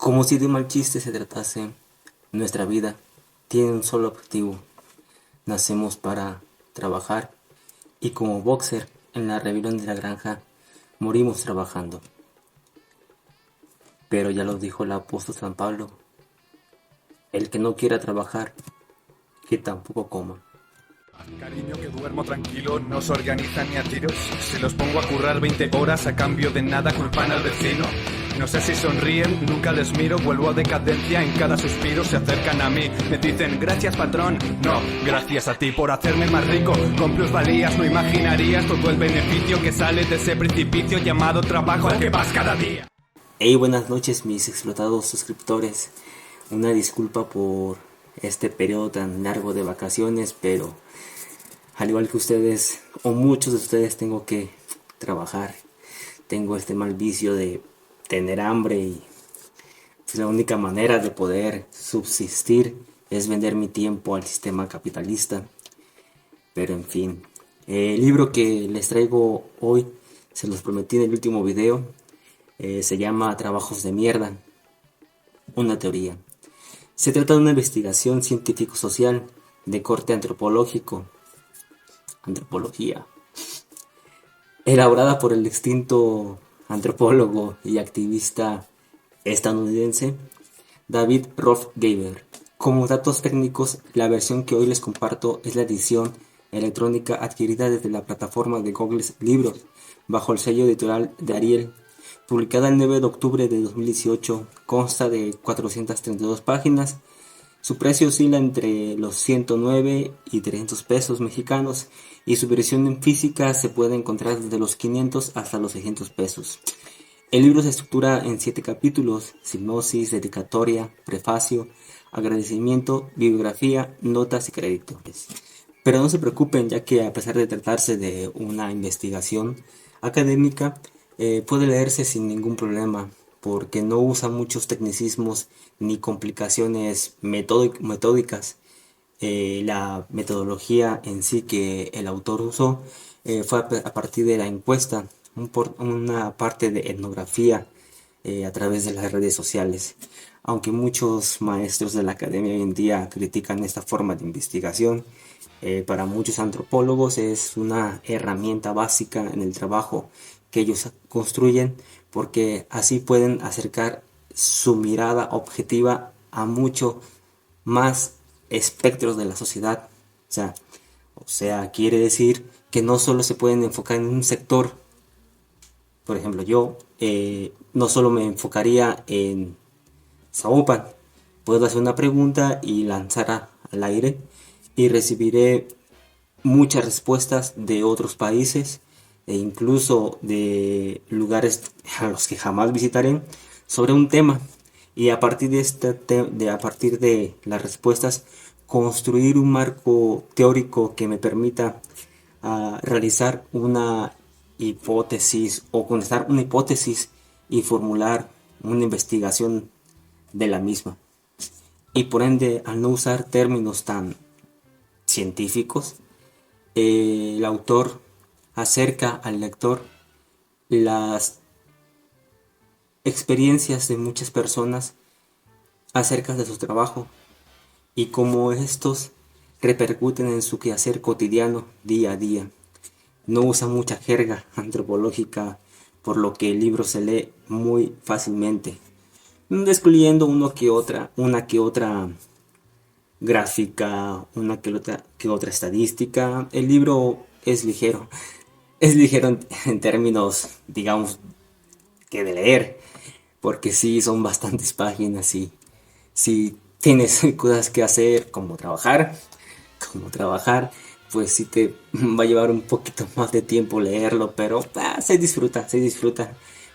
Como si de un mal chiste se tratase, nuestra vida tiene un solo objetivo. Nacemos para trabajar y como boxer en la rebelión de la granja, morimos trabajando. Pero ya lo dijo el apóstol San Pablo, el que no quiera trabajar, que tampoco coma. Cariño, que duermo tranquilo, no se organizan ni a tiros. Si los pongo a currar 20 horas a cambio de nada, culpan al vecino. No sé si sonríen, nunca les miro, vuelvo a decadencia, en cada suspiro se acercan a mí. Me dicen, gracias patrón, no, gracias a ti por hacerme más rico. Con plusvalías no imaginarías todo el beneficio que sale de ese precipicio llamado trabajo al que vas cada día. Hey, buenas noches mis explotados suscriptores. Una disculpa por este periodo tan largo de vacaciones, pero al igual que ustedes, o muchos de ustedes, tengo que trabajar. Tengo este mal vicio de tener hambre y pues, la única manera de poder subsistir es vender mi tiempo al sistema capitalista. Pero en fin, el libro que les traigo hoy, se los prometí en el último video, se llama Trabajos de mierda, una teoría. Se trata de una investigación científico-social de corte antropología, elaborada por el extinto antropólogo y activista estadounidense David Rolf Graeber. Como datos técnicos, la versión que hoy les comparto es la edición electrónica adquirida desde la plataforma de Google Libros, bajo el sello editorial de Ariel. Publicada el 9 de octubre de 2018, consta de 432 páginas. Su precio oscila entre los 109 y 300 pesos mexicanos y su versión en física se puede encontrar desde los 500 hasta los 600 pesos. El libro se estructura en 7 capítulos: sinopsis, dedicatoria, prefacio, agradecimiento, bibliografía, notas y créditos. Pero no se preocupen, ya que a pesar de tratarse de una investigación académica, puede leerse sin ningún problema, porque no usa muchos tecnicismos ni complicaciones metódicas. La metodología en sí que el autor usó fue a partir de la encuesta, una parte de etnografía a través de las redes sociales. Aunque muchos maestros de la academia hoy en día critican esta forma de investigación, para muchos antropólogos es una herramienta básica en el trabajo que ellos construyen, porque así pueden acercar su mirada objetiva a mucho más espectros de la sociedad. O sea, quiere decir que no solo se pueden enfocar en un sector. Por ejemplo, yo no solo me enfocaría en Zapopan. Puedo hacer una pregunta y lanzar al aire y recibiré muchas respuestas de otros países e incluso de lugares a los que jamás visitaré sobre un tema, y a partir a partir de las respuestas construir un marco teórico que me permita realizar una hipótesis o contestar una hipótesis y formular una investigación de la misma. Y por ende, al no usar términos tan científicos, el autor acerca al lector las experiencias de muchas personas acerca de su trabajo y cómo estos repercuten en su quehacer cotidiano día a día. No usa mucha jerga antropológica, por lo que el libro se lee muy fácilmente, excluyendo una que otra gráfica, una que otra estadística. El libro es ligero. Es ligero en términos, digamos, que de leer, porque sí son bastantes páginas y si tienes cosas que hacer como trabajar, pues sí te va a llevar un poquito más de tiempo leerlo, pero se disfruta,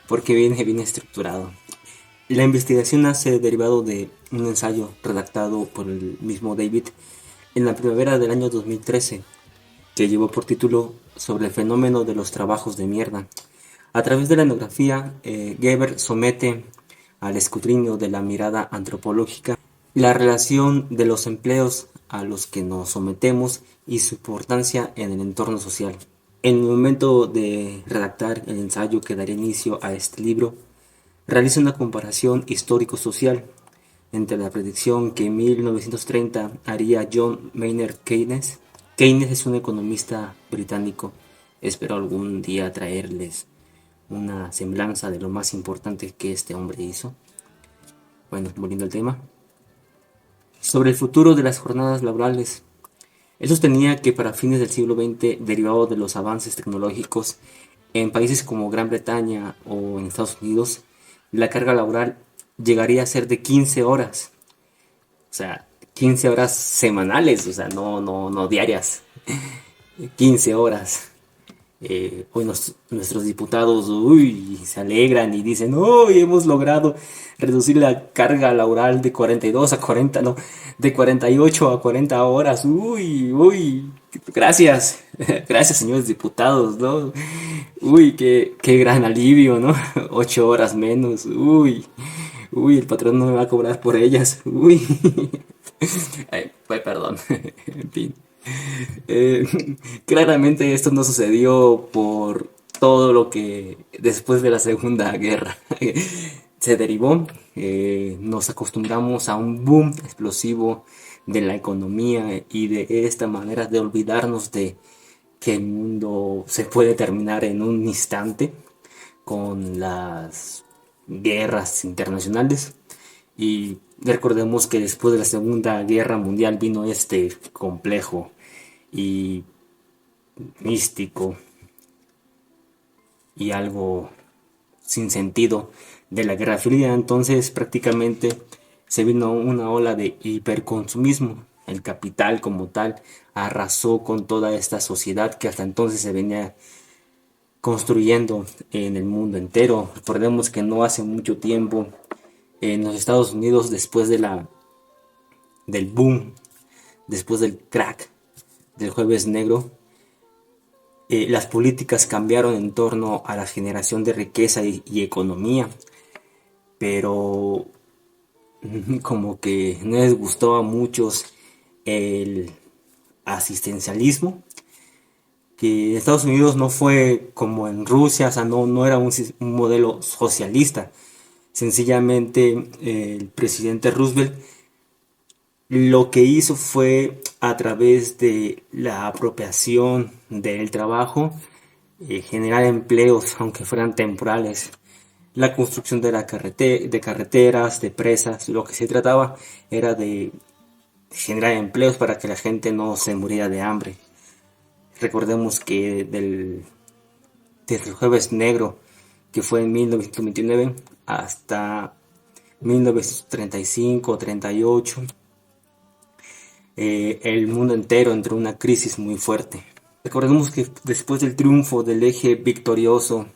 porque viene bien estructurado. La investigación nace derivado de un ensayo redactado por el mismo David en la primavera del año 2013, que llevó por título Sobre el fenómeno de los trabajos de mierda. A través de la etnografía, Geber somete al escrutinio de la mirada antropológica la relación de los empleos a los que nos sometemos y su importancia en el entorno social. En el momento de redactar el ensayo que daría inicio a este libro, realiza una comparación histórico-social entre la predicción que en 1930 haría John Maynard Keynes. Keynes es un economista británico. Espero algún día traerles una semblanza de lo más importante que este hombre hizo. Bueno, volviendo al tema. Sobre el futuro de las jornadas laborales. Él sostenía que para fines del siglo XX, derivado de los avances tecnológicos en países como Gran Bretaña o en Estados Unidos, la carga laboral llegaría a ser de 15 horas. O sea, 15 horas semanales, o sea, no diarias. 15 horas. Hoy nuestros diputados se alegran y dicen, hoy hemos logrado reducir la carga laboral de 42 a 40, no, de 48 a 40 horas. Gracias, gracias señores diputados, ¿no? Qué gran alivio, ¿no? 8 horas menos, el patrón no me va a cobrar por ellas, Ay, perdón, en fin. Eh, Claramente esto no sucedió por todo lo que después de la Segunda Guerra se derivó. Nos acostumbramos a un boom explosivo de la economía y de esta manera de olvidarnos de que el mundo se puede terminar en un instante con las guerras internacionales. Y recordemos que después de la Segunda Guerra Mundial vino este complejo y místico y algo sin sentido de la Guerra Fría. Entonces prácticamente se vino una ola de hiperconsumismo. El capital como tal arrasó con toda esta sociedad que hasta entonces se venía construyendo en el mundo entero. Recordemos que no hace mucho tiempo en los Estados Unidos, después del boom, después del crack del Jueves Negro, las políticas cambiaron en torno a la generación de riqueza y economía, pero como que no les gustó a muchos el asistencialismo, que en Estados Unidos no fue como en Rusia, o sea, no era un modelo socialista. Sencillamente el presidente Roosevelt lo que hizo fue, a través de la apropiación del trabajo, generar empleos, aunque fueran temporales. La construcción de carreteras, de presas, lo que se trataba era de generar empleos para que la gente no se muriera de hambre. Recordemos que desde el Jueves Negro, que fue en 1929, hasta 1935 o 38, el mundo entero entró en una crisis muy fuerte. Recordemos que después del triunfo del eje victorioso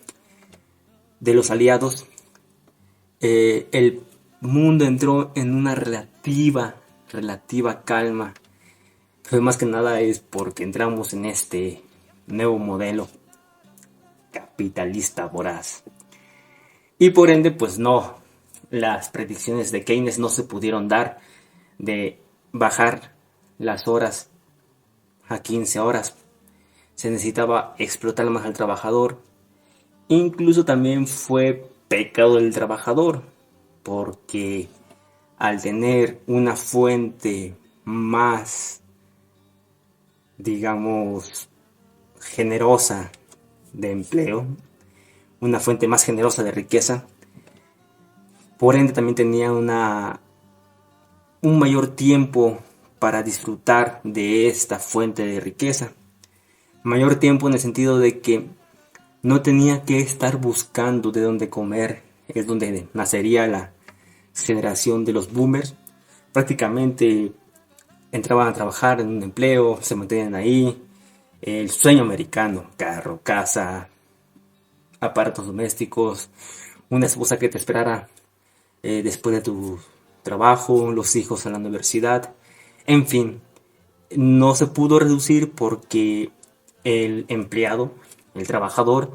de los aliados, el mundo entró en una relativa calma. Pero más que nada es porque entramos en este nuevo modelo capitalista voraz. Y por ende, pues no, las predicciones de Keynes no se pudieron dar de bajar las horas a 15 horas. Se necesitaba explotar más al trabajador. Incluso también fue pecado del trabajador, porque al tener una fuente más, digamos, generosa de empleo, una fuente más generosa de riqueza, por ende también tenía un mayor tiempo para disfrutar de esta fuente de riqueza. Mayor tiempo en el sentido de que no tenía que estar buscando de dónde comer. Es donde nacería la generación de los boomers. Prácticamente entraban a trabajar en un empleo, se mantenían ahí. El sueño americano: carro, casa, aparatos domésticos, una esposa que te esperara después de tu trabajo, los hijos a la universidad. En fin, no se pudo reducir porque el empleado, el trabajador,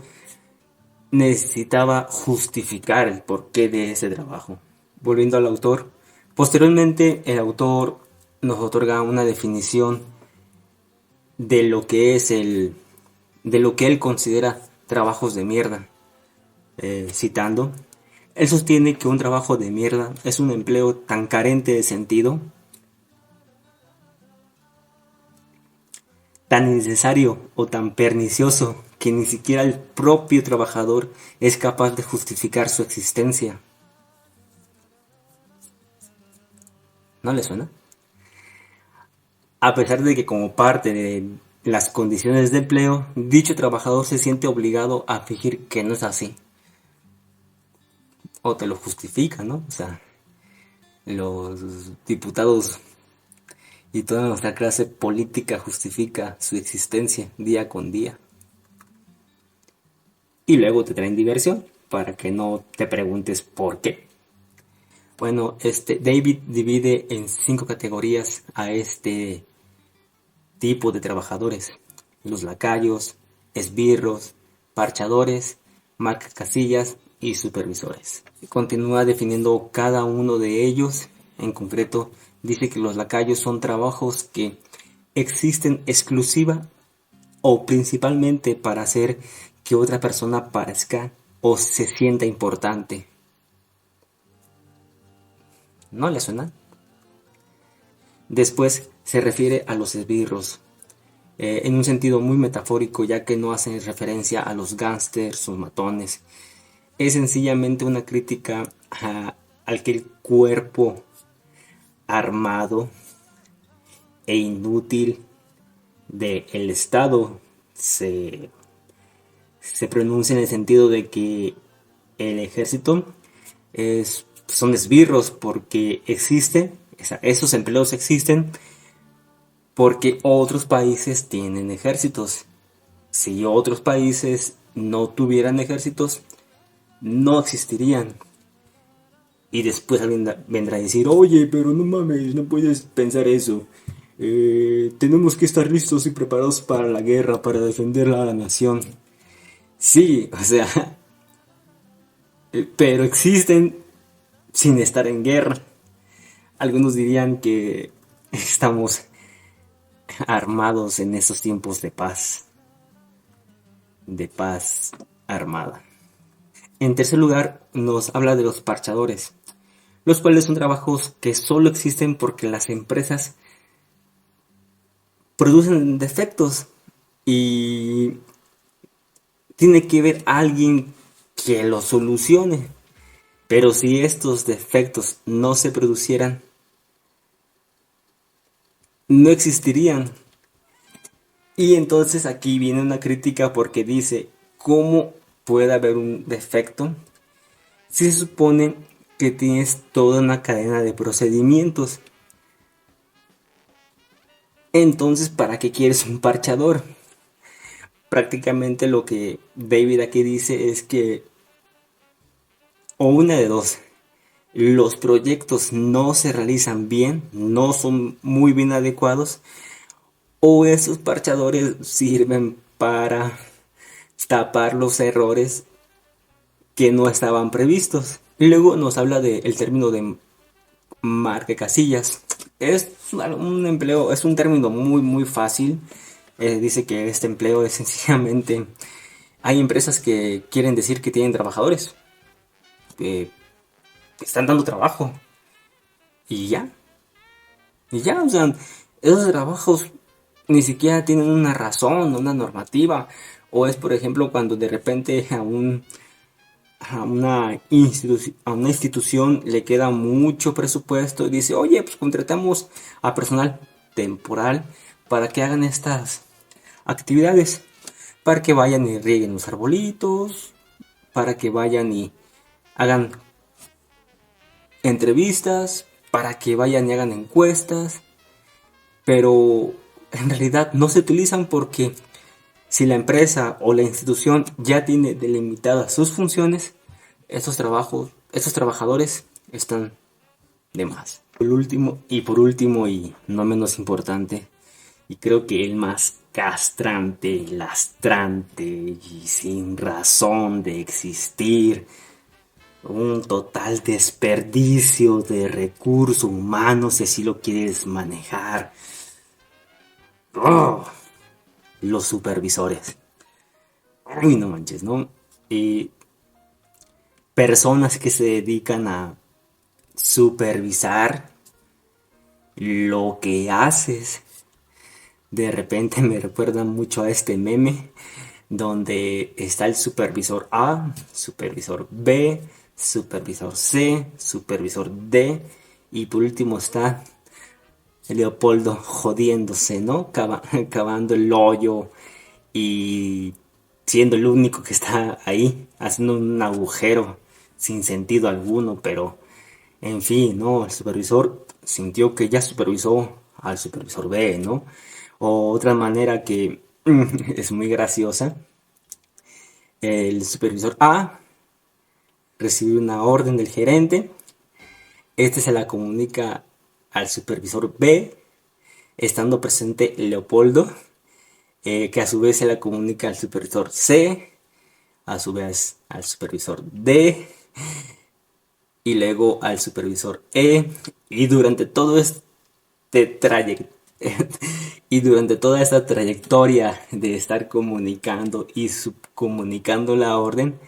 necesitaba justificar el porqué de ese trabajo. Volviendo al autor, posteriormente el autor nos otorga una definición de lo que es de lo que él considera trabajos de mierda. Citando: Él sostiene que un trabajo de mierda es un empleo tan carente de sentido, tan innecesario o tan pernicioso que ni siquiera el propio trabajador es capaz de justificar su existencia. ¿No le suena? A pesar de que como parte de las condiciones de empleo, dicho trabajador se siente obligado a fingir que no es así. O te lo justifica, ¿no? O sea, los diputados y toda nuestra clase política justifica su existencia día con día. Y luego te traen diversión para que no te preguntes por qué. Bueno, David divide en 5 categorías a este tipo de trabajadores: los lacayos, esbirros, parchadores, marcacasillas y supervisores. Continúa definiendo cada uno de ellos. En concreto, dice que los lacayos son trabajos que existen exclusiva o principalmente para hacer que otra persona parezca o se sienta importante. ¿No le suena? Después se refiere a los esbirros, en un sentido muy metafórico, ya que no hacen referencia a los gángsters o matones. Es sencillamente una crítica al que el cuerpo armado e inútil del Estado se pronuncia en el sentido de que el ejército son esbirros porque esos empleos existen porque otros países tienen ejércitos. Si otros países no tuvieran ejércitos, no existirían. Y después alguien vendrá a decir: oye, pero no mames, no puedes pensar eso. Tenemos que estar listos y preparados para la guerra, para defender a la nación. Sí, o sea, pero existen sin estar en guerra. Algunos dirían que estamos armados en estos tiempos de paz armada. En tercer lugar, nos habla de los parchadores, los cuales son trabajos que solo existen porque las empresas producen defectos y tiene que haber alguien que los solucione. Pero si estos defectos no se producieran, no existirían. Y entonces aquí viene una crítica porque dice: ¿cómo puede haber un defecto si se supone que tienes toda una cadena de procedimientos? Entonces, ¿para qué quieres un parchador? Prácticamente lo que David aquí dice es que, o una de dos, los proyectos no se realizan bien, no son muy bien adecuados, o esos parchadores sirven para tapar los errores que no estaban previstos. Y luego nos habla del término de marcacasillas. Es un empleo, es un término muy fácil. Dice que este empleo es sencillamente, hay empresas que quieren decir que tienen trabajadores, que están dando trabajo y ya, o sea, esos trabajos ni siquiera tienen una razón, una normativa. O es, por ejemplo, cuando de repente a una institución le queda mucho presupuesto y dice: oye, pues contratamos a personal temporal para que hagan estas actividades, para que vayan y rieguen los arbolitos, para que vayan y hagan entrevistas, para que vayan y hagan encuestas. Pero en realidad no se utilizan porque si la empresa o la institución ya tiene delimitadas sus funciones, estos trabajadores están de más. Por último y no menos importante, y creo que el más castrante, lastrante y sin razón de existir, un total desperdicio de recursos humanos, si así lo quieres manejar. ¡Oh! Los supervisores. Uy, no manches, ¿no? personas que se dedican a supervisar lo que haces. De repente me recuerdan mucho a este meme donde está el supervisor A, supervisor B, supervisor C, supervisor D y por último está Leopoldo jodiéndose, ¿no? Cavando el hoyo y siendo el único que está ahí, haciendo un agujero sin sentido alguno, pero en fin, ¿no? El supervisor sintió que ya supervisó al supervisor B, ¿no? O otra manera que es muy graciosa, el supervisor A recibe una orden del gerente, este se la comunica al supervisor B, estando presente Leopoldo, que a su vez se la comunica al supervisor C, a su vez al supervisor D y luego al supervisor E, y durante todo este trayecto y durante toda esta trayectoria de estar comunicando y subcomunicando la orden,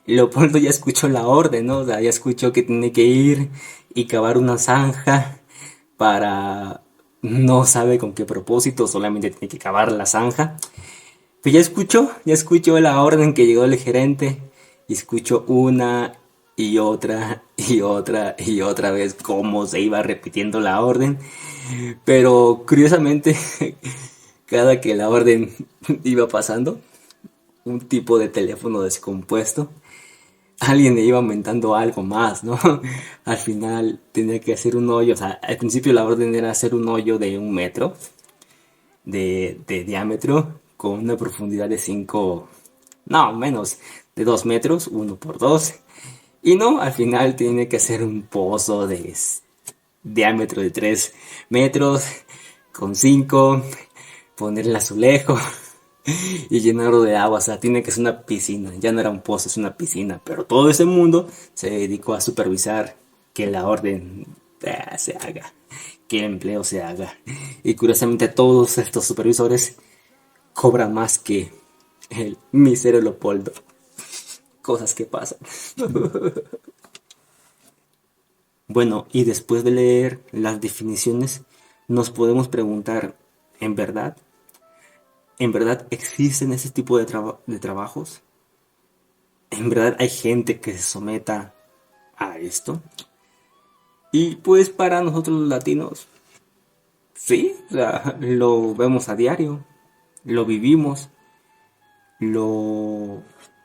Leopoldo ya escuchó la orden, ¿no? O sea, ya escuchó que tiene que ir y cavar una zanja para... No sabe con qué propósito, solamente tiene que cavar la zanja. Pero ya escuchó la orden que llegó el gerente y escuchó una y otra y otra y otra vez cómo se iba repitiendo la orden. Pero curiosamente, cada que la orden iba pasando, un tipo de teléfono descompuesto, alguien le iba aumentando algo más, ¿no? Al final tenía que hacer un hoyo, o sea, al principio la orden era hacer un hoyo de 1 metro de diámetro con una profundidad de 5, no, menos de 2 metros, 1 por 2. Y no, al final tiene que hacer un pozo de diámetro de 3 metros con 5, poner el azulejo y llenarlo de agua. O sea, tiene que ser una piscina. Ya no era un pozo, es una piscina. Pero todo ese mundo se dedicó a supervisar que la orden se haga, que el empleo se haga. Y curiosamente todos estos supervisores cobran más que el mísero Leopoldo. Cosas que pasan. Bueno, y después de leer las definiciones, nos podemos preguntar, ¿en verdad? ¿En verdad existen ese tipo de trabajos? ¿En verdad hay gente que se someta a esto? Y pues para nosotros los latinos, sí, o sea, lo vemos a diario, lo vivimos, lo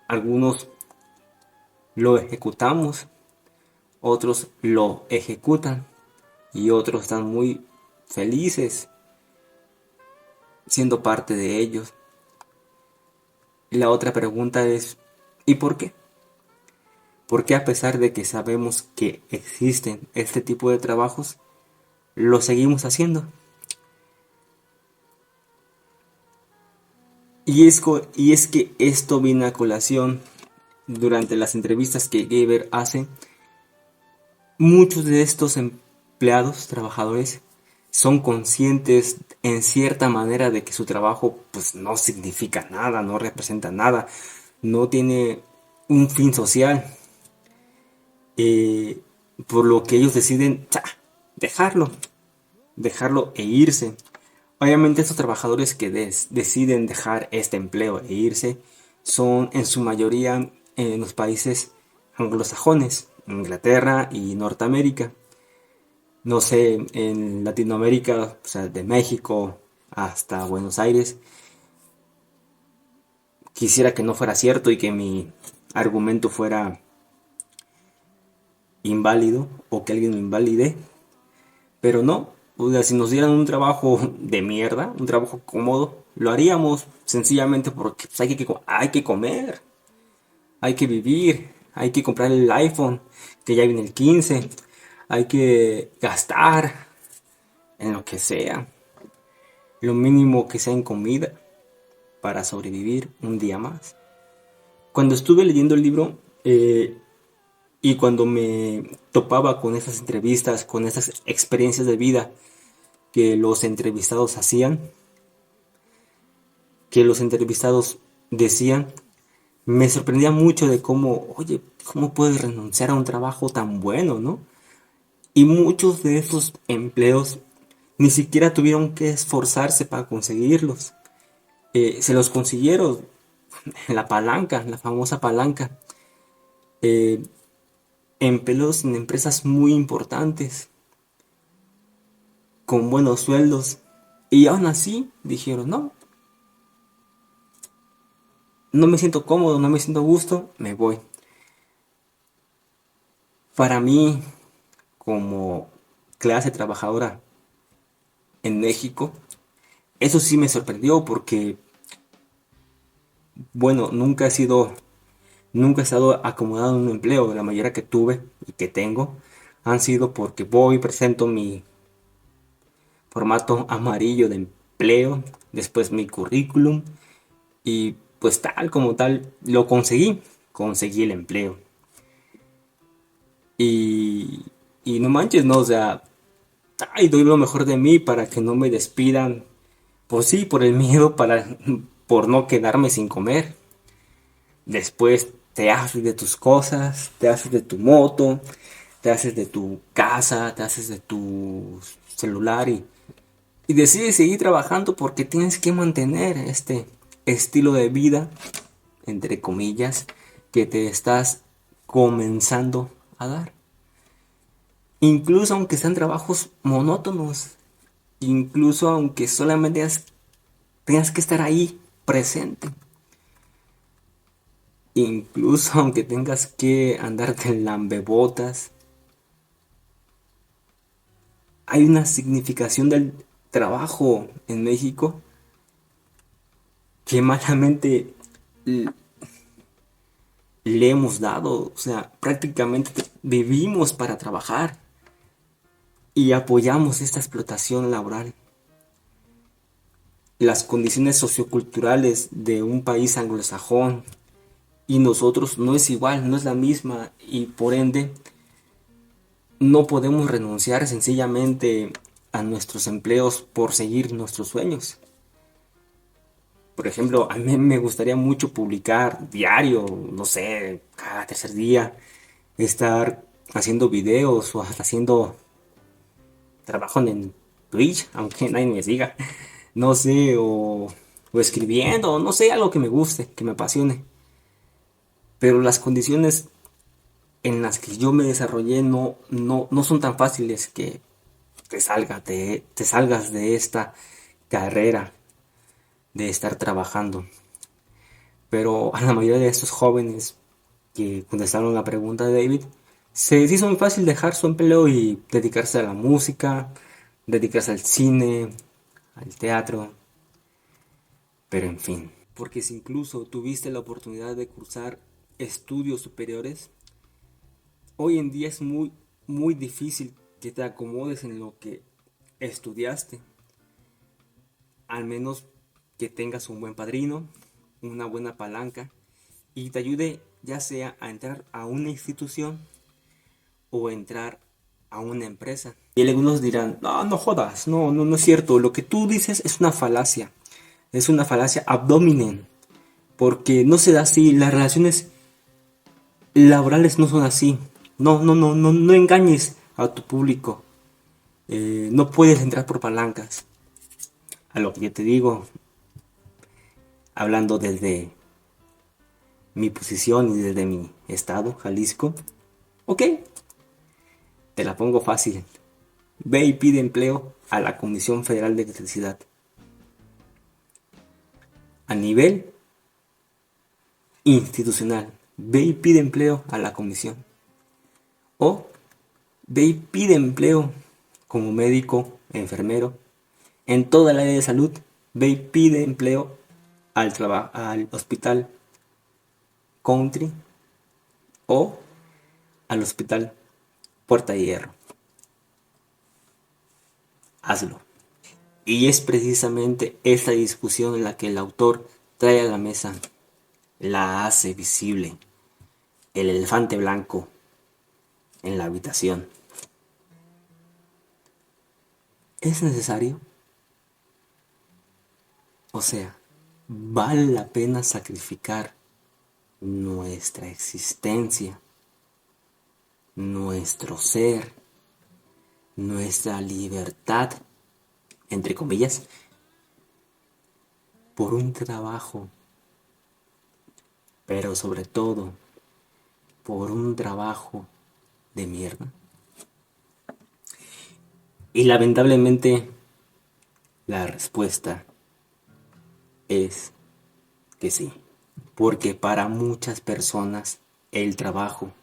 algunos lo ejecutamos, otros lo ejecutan y otros están muy felices siendo parte de ellos. Y la otra pregunta es, ¿y por qué? ¿Por qué a pesar de que sabemos que existen este tipo de trabajos, lo seguimos haciendo? Y es que esto viene a colación durante las entrevistas que Gaber hace. Muchos de estos empleados, trabajadores, son conscientes en cierta manera de que su trabajo pues no significa nada, no representa nada, no tiene un fin social, eh, por lo que ellos deciden dejarlo e irse. Obviamente estos trabajadores que deciden dejar este empleo e irse son en su mayoría en los países anglosajones, Inglaterra y Norteamérica. No sé, en Latinoamérica, o sea, de México hasta Buenos Aires, quisiera que no fuera cierto y que mi argumento fuera inválido o que alguien me invalide, pero no. O sea, si nos dieran un trabajo de mierda, un trabajo cómodo, lo haríamos sencillamente porque pues, hay que comer, hay que vivir, hay que comprar el iPhone, que ya viene el 15, hay que gastar en lo que sea, lo mínimo que sea en comida para sobrevivir un día más. Cuando estuve leyendo el libro y cuando me topaba con esas entrevistas, con esas experiencias de vida que los entrevistados hacían, que los entrevistados decían, Me sorprendía mucho de cómo, oye, ¿cómo puedes renunciar a un trabajo tan bueno, no? Y muchos de esos empleos ni siquiera tuvieron que esforzarse para conseguirlos. Se los consiguieron la palanca, la famosa palanca. Eh, Empleos en empresas muy importantes, con buenos sueldos. Y aún así dijeron, no, no me siento cómodo, no me siento a gusto, me voy. Para mí, como clase trabajadora en México, eso sí me sorprendió porque, bueno, nunca he estado acomodado en un empleo. La mayoría que tuve y que tengo han sido porque voy, presento mi formato amarillo de empleo, después mi currículum y pues tal como tal lo conseguí el empleo. Y, y no manches, no, o sea, ay, doy lo mejor de mí para que no me despidan. Pues sí, por el miedo, por no quedarme sin comer. Después te haces de tus cosas, te haces de tu moto, te haces de tu casa, te haces de tu celular y decides seguir trabajando porque tienes que mantener este estilo de vida, entre comillas, que te estás comenzando a dar. Incluso aunque sean trabajos monótonos, incluso aunque solamente tengas que estar ahí presente, incluso aunque tengas que andarte en lambebotas, hay una significación del trabajo en México que malamente l- le hemos dado. O sea, prácticamente vivimos para trabajar y apoyamos esta explotación laboral. Las condiciones socioculturales de un país anglosajón y nosotros no es igual, no es la misma y por ende no podemos renunciar sencillamente a nuestros empleos por seguir nuestros sueños. Por ejemplo, a mí me gustaría mucho publicar diario, no sé, cada tercer día, estar haciendo videos o hasta haciendo trabajo en Twitch, aunque nadie me siga, no sé, o escribiendo, no sé, algo que me guste, que me apasione. Pero las condiciones en las que yo me desarrollé no son tan fáciles que te salgas de esta carrera de estar trabajando. Pero a la mayoría de estos jóvenes que contestaron la pregunta de David, se les hizo muy fácil dejar su empleo y dedicarse a la música, dedicarse al cine, al teatro, pero en fin. Porque si incluso tuviste la oportunidad de cursar estudios superiores, hoy en día es muy difícil que te acomodes en lo que estudiaste, al menos que tengas un buen padrino, una buena palanca y te ayude ya sea a entrar a una institución o entrar a una empresa. Y algunos dirán, no, no jodas, no es cierto, lo que tú dices es una falacia abdominen, porque no se da así, las relaciones laborales no son así, no engañes a tu público. No puedes entrar por palancas. A lo que yo te digo, hablando desde mi posición y desde mi estado, Jalisco, ok, te la pongo fácil. Ve y pide empleo a la Comisión Federal de Electricidad. A nivel institucional, ve y pide empleo a la comisión. O ve y pide empleo como médico, enfermero, en toda la área de salud. Ve y pide empleo al hospital Country o al hospital Puerta de Hierro. Hazlo. Y es precisamente esta discusión en la que el autor trae a la mesa, la hace visible, el elefante blanco en la habitación. ¿Es necesario? O sea, ¿vale la pena sacrificar nuestra existencia, nuestro ser, nuestra libertad, entre comillas, por un trabajo, pero sobre todo por un trabajo de mierda. Y lamentablemente la respuesta es que sí, porque para muchas personas el trabajo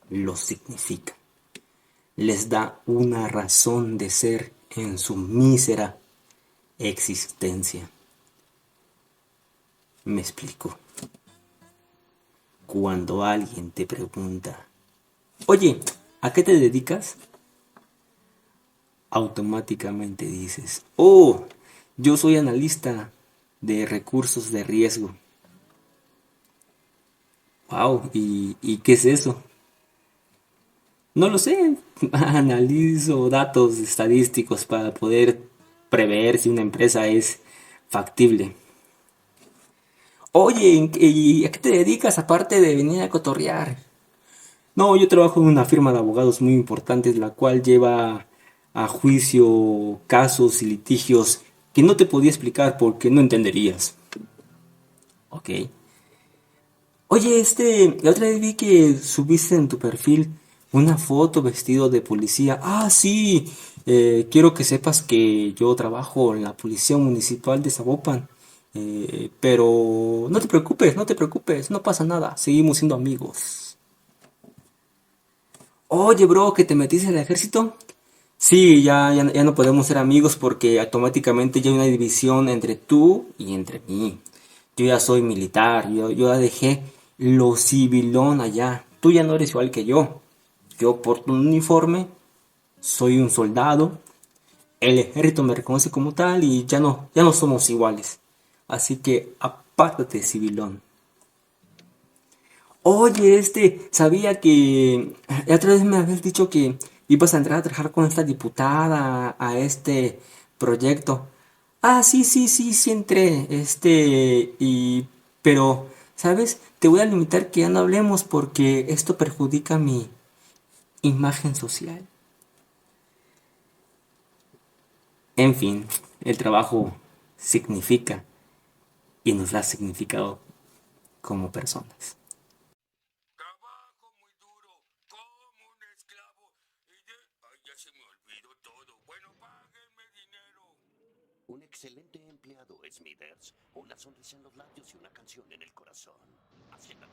lo significa, les da una razón de ser en su mísera existencia. Me explico. Cuando alguien te pregunta, oye, ¿a qué te dedicas? Automáticamente dices, oh, yo soy analista de recursos de riesgo. Wow, ¿y qué es eso? No lo sé. Analizo datos estadísticos para poder prever si una empresa es factible. Oye, ¿y a qué te dedicas aparte de venir a cotorrear? No, yo trabajo en una firma de abogados muy importante, la cual lleva a juicio casos y litigios que no te podía explicar porque no entenderías. Ok. Oye, la otra vez vi que subiste en tu perfil una foto vestido de policía. Ah, sí, quiero que sepas que yo trabajo en la Policía Municipal de Zapopan. Pero no te preocupes, no te preocupes, no pasa nada, seguimos siendo amigos. Oye, bro, ¿que te metiste al ejército? Sí, ya no podemos ser amigos porque automáticamente ya hay una división entre tú y entre mí. Yo ya soy militar, yo ya dejé lo civilón allá. Tú ya no eres igual que yo. Yo porto un uniforme, soy un soldado, el ejército me reconoce como tal y ya no somos iguales. Así que apártate, civilón. Oye, sabía que la otra vez me habías dicho que ibas a entrar a trabajar con esta diputada a este proyecto. Ah, sí, sí, sí, sí entré, pero, ¿sabes? Te voy a limitar que ya no hablemos porque esto perjudica mi imagen social. En fin, el trabajo significa y nos da significado como personas. Trabajo muy duro, como un esclavo. Ay, ya se me olvidó todo. Bueno, páguenme dinero. Un excelente empleado, Smithers. Una sonrisa en los labios y una canción en el corazón. Hacienda.